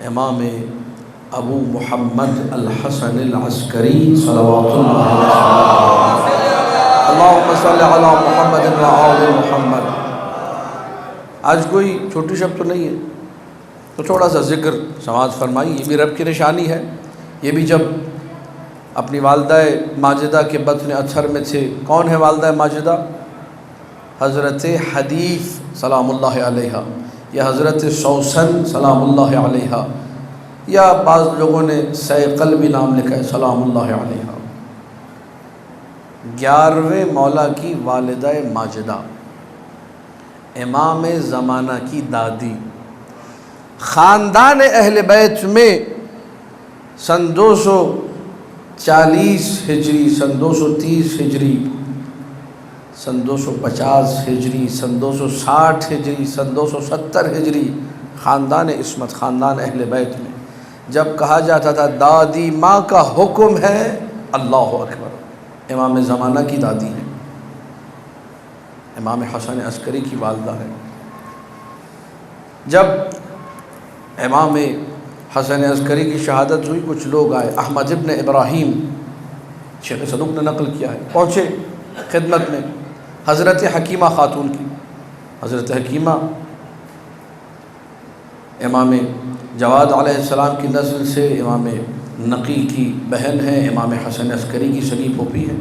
امام ابو محمد الحسن العسکری صلوات اللہ علیہ اللہم صلی علی محمد و آل محمد۔ آج کوئی چھوٹی شب تو نہیں ہے، تو تھوڑا سا ذکر سماعت فرمائی، یہ بھی رب کی نشانی ہے۔ یہ بھی جب اپنی والدہ ماجدہ کے بطن اطہر میں تھے، کون ہے والدہ ماجدہ؟ حضرت حدیث سلام اللہ علیہا، یا حضرت سوسن سلام اللہ علیہا، یا بعض لوگوں نے سیقل بھی نام لکھا ہے سلام اللہ علیہا۔ 11ویں مولا کی والدہ ماجدہ، امام زمانہ کی دادی، خاندان اہل بیت میں سن 240 ہجری، سن 230 ہجری، سن 250 ہجری، سن 260 ہجری، سن 270 ہجری، خاندان عصمت، خاندان اہل بیت میں جب کہا جاتا تھا دادی ماں کا حکم ہے، اللہ اکبر، امام زمانہ کی دادی ہے، امام حسن عسکری کی والدہ ہے۔ جب امام حسن عسکری کی شہادت ہوئی، کچھ لوگ آئے، احمد ابن ابراہیم، شیخ صدوق نے نقل کیا ہے، پہنچے خدمت میں حضرت حکیمہ خاتون کی۔ حضرت حکیمہ امام جواد علیہ السلام کی نسل سے امام نقی کی بہن ہے، امام حسن عسکری کی سگی پھوپھی ہے۔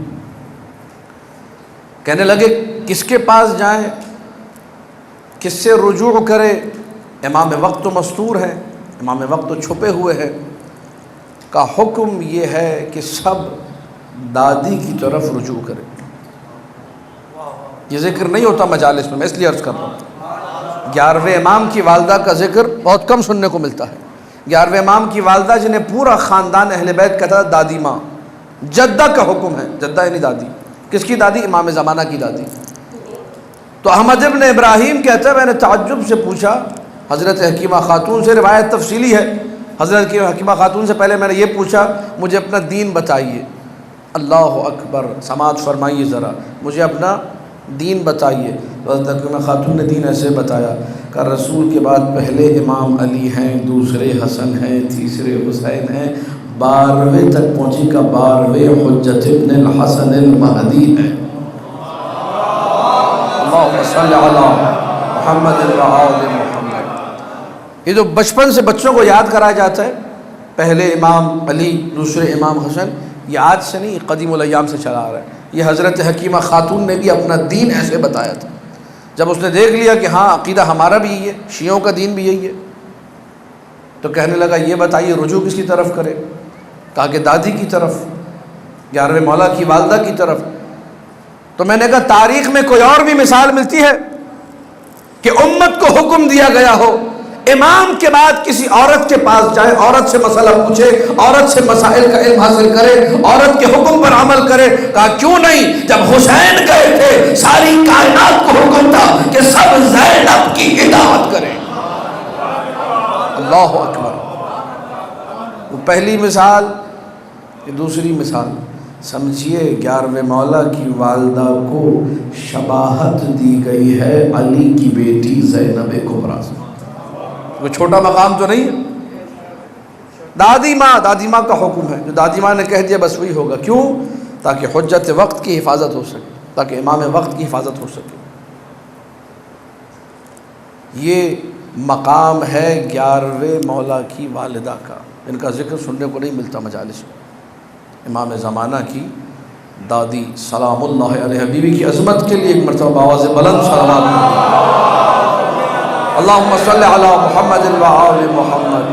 کہنے لگے کس کے پاس جائیں، کس سے رجوع کرے؟ امام وقت تو مستور ہے، امام وقت تو چھپے ہوئے ہیں۔ کا حکم یہ ہے کہ سب دادی کی طرف رجوع کرے۔ یہ ذکر نہیں ہوتا مجالس میں، اس لیے عرض کر رہا ہوں۔ 11ویں امام کی والدہ کا ذکر بہت کم سننے کو ملتا ہے۔ 11ویں امام کی والدہ جنہیں پورا خاندان اہل بیت کہتا ہے دادی ماں، جدہ کا حکم ہے، جدہ یعنی دادی۔ کس کی دادی؟ امام زمانہ کی دادی۔ تو احمد ابن ابراہیم کہتا ہے میں نے تعجب سے پوچھا حضرت حکیمہ خاتون سے، روایت تفصیلی ہے، حضرت حکیمہ خاتون سے پہلے میں نے یہ پوچھا مجھے اپنا دین بتائیے۔ اللہ اکبر، سماعت فرمائیے ذرا، مجھے اپنا دین بتائیے۔ حضرت حکیمہ خاتون نے دین ایسے بتایا کہ رسول کے بعد پہلے امام علی ہیں، دوسرے حسن ہیں، تیسرے حسین ہیں، 12ویں تک پہنچی کا 12ویں حجت ابن الحسن المہدی ہیں۔ اللہم صلی علی محمد و آل محمد۔ یہ جو بچپن سے بچوں کو یاد کرایا جاتا ہے، پہلے امام علی دوسرے امام حسن، یہ آج سے نہیں، قدیم الایام سے چلا آ رہا ہے۔ یہ حضرت حکیمہ خاتون نے بھی اپنا دین ایسے بتایا تھا۔ جب اس نے دیکھ لیا کہ ہاں عقیدہ ہمارا بھی یہی ہے، شیعوں کا دین بھی یہی ہے، تو کہنے لگا یہ بتائیے رجوع کس کی طرف کرے؟ کہا کہ دادی کی طرف، 11ویں مولا کی والدہ کی طرف۔ تو میں نے کہا تاریخ میں کوئی اور بھی مثال ملتی ہے کہ امت کو حکم دیا گیا ہو امام کے بعد کسی عورت کے پاس جائے، عورت سے مسئلہ پوچھے، عورت سے مسائل کا علم حاصل کرے، عورت کے حکم پر عمل کرے؟ کہا کیوں نہیں، جب حسین گئے تھے ساری کائنات کو حکم تھا کہ سب زینب کی اطاعت کریں۔ اللہ اکبر۔ وہ پہلی مثال، یہ دوسری مثال سمجھیے، 11ویں مولا کی والدہ کو شباہت دی گئی ہے علی کی بیٹی زینب کبریٰ سے۔ وہ چھوٹا مقام تو نہیں ہے۔ دادی ماں کا حکم ہے، جو دادی ماں نے کہہ دیا بس وہی ہوگا۔ کیوں؟ تاکہ حجت وقت کی حفاظت ہو سکے، تاکہ امام وقت کی حفاظت ہو سکے۔ یہ مقام ہے 11ویں مولا کی والدہ کا، ان کا ذکر سننے کو نہیں ملتا مجالس میں۔ امام زمانہ کی دادی سلام اللہ علیہ، بیوی کی عظمت کے لیے ایک مرتبہ آواز بلند صلوات۔ اللہم صلی علی محمد و آل محمد۔